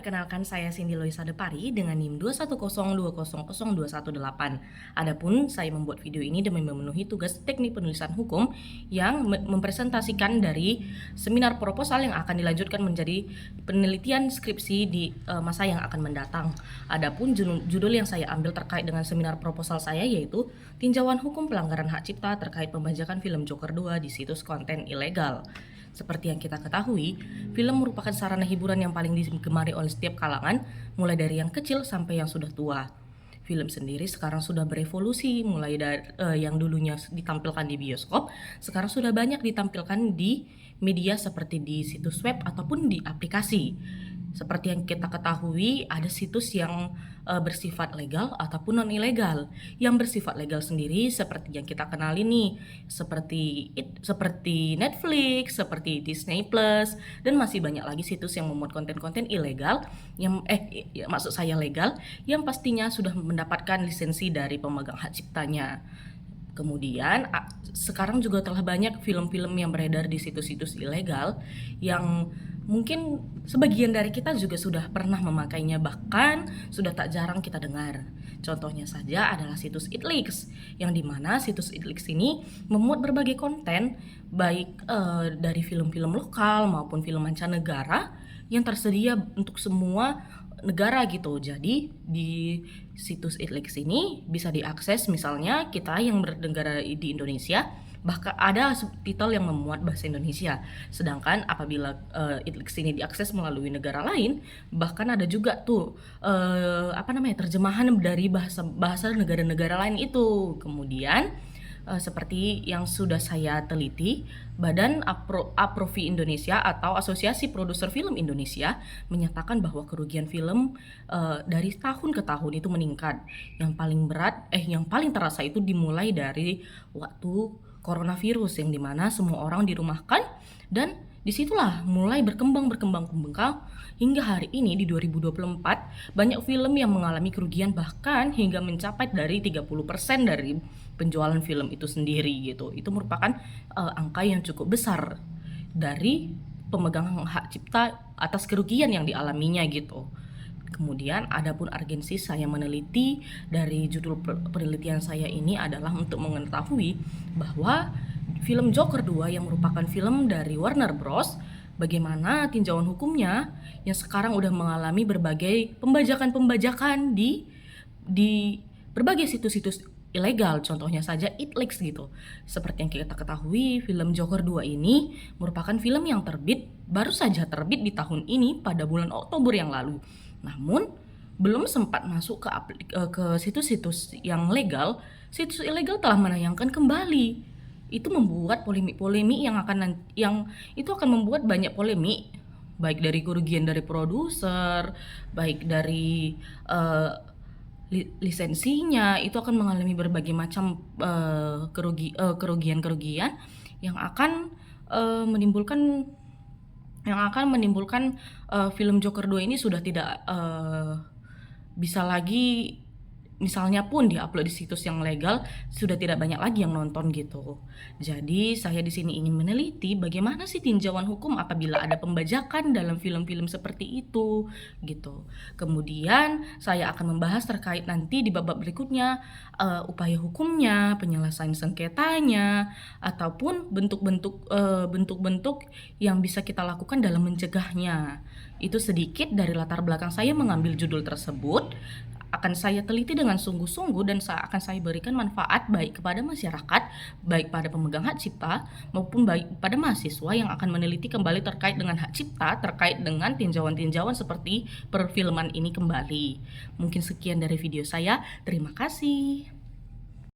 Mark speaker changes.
Speaker 1: perkenalkan saya Cindy Loisa Depari dengan NIM 210200218. Adapun saya membuat video ini demi memenuhi tugas teknik penulisan hukum yang mempresentasikan dari seminar proposal yang akan dilanjutkan menjadi penelitian skripsi di masa yang akan mendatang. Adapun judul yang saya ambil terkait dengan seminar proposal saya yaitu Tinjauan Hukum Pelanggaran Hak Cipta terkait pembajakan film Joker 2 di situs konten ilegal. Seperti yang kita ketahui, film merupakan sarana hiburan yang paling digemari oleh setiap kalangan, mulai dari yang kecil sampai yang sudah tua. Film sendiri sekarang sudah berevolusi, mulai dari yang dulunya ditampilkan di bioskop, sekarang sudah banyak ditampilkan di media seperti di situs web ataupun di aplikasi. Seperti yang kita ketahui, ada situs yang bersifat legal ataupun non ilegal. Yang bersifat legal sendiri seperti yang kita kenal ini, seperti Netflix, seperti Disney Plus, dan masih banyak lagi situs yang memuat konten-konten ilegal yang maksud saya legal yang pastinya sudah mendapatkan lisensi dari pemegang hak ciptanya. Kemudian sekarang juga telah banyak film-film yang beredar di situs-situs ilegal yang mungkin sebagian dari kita juga sudah pernah memakainya, bahkan sudah tak jarang kita dengar. Contohnya saja adalah situs Itleaks, yang dimana situs Itleaks ini memuat berbagai konten baik dari film-film lokal maupun film mancanegara yang tersedia untuk semua negara gitu. Jadi di situs Itleaks ini bisa diakses, misalnya kita yang bernegara di Indonesia, bahkan ada subtitle yang memuat bahasa Indonesia. Sedangkan apabila Itleaks ini diakses melalui negara lain, bahkan ada juga tuh terjemahan dari bahasa negara-negara lain itu. Kemudian seperti yang sudah saya teliti, Badan Aprofi Indonesia atau Asosiasi Produser Film Indonesia menyatakan bahwa kerugian film dari tahun ke tahun itu meningkat. Yang paling terasa itu dimulai dari waktu coronavirus, yang dimana semua orang dirumahkan, dan disitulah mulai berkembang hingga hari ini di 2024 banyak film yang mengalami kerugian bahkan hingga mencapai dari 30% dari penjualan film itu sendiri gitu. Itu merupakan angka yang cukup besar dari pemegang hak cipta atas kerugian yang dialaminya gitu. Kemudian adapun urgensi saya meneliti dari judul penelitian saya ini adalah untuk mengetahui bahwa film Joker 2 yang merupakan film dari Warner Bros, bagaimana tinjauan hukumnya yang sekarang udah mengalami berbagai pembajakan di berbagai situs-situs ilegal, contohnya saja Itleaks gitu. Seperti yang kita ketahui, film Joker 2 ini merupakan film yang baru saja terbit di tahun ini pada bulan Oktober yang lalu. Namun belum sempat masuk ke situs-situs yang legal, situs ilegal telah menayangkan kembali. Itu membuat polemik-polemik yang itu akan membuat banyak polemik, baik dari kerugian dari produser, baik dari lisensinya, itu akan mengalami berbagai macam kerugian-kerugian yang akan menimbulkan film Joker 2 ini sudah tidak bisa lagi, misalnya pun diupload di situs yang legal, sudah tidak banyak lagi yang nonton gitu. Jadi saya di sini ingin meneliti bagaimana sih tinjauan hukum apabila ada pembajakan dalam film-film seperti itu gitu. Kemudian saya akan membahas terkait nanti di bab berikutnya upaya hukumnya, penyelesaian sengketanya, ataupun bentuk-bentuk yang bisa kita lakukan dalam mencegahnya. Itu sedikit dari latar belakang saya mengambil judul tersebut. Akan saya teliti dengan sungguh-sungguh dan akan saya berikan manfaat baik kepada masyarakat, baik pada pemegang hak cipta maupun baik pada mahasiswa yang akan meneliti kembali terkait dengan hak cipta, terkait dengan tinjauan-tinjauan seperti perfilman ini kembali. Mungkin sekian dari video saya. Terima kasih.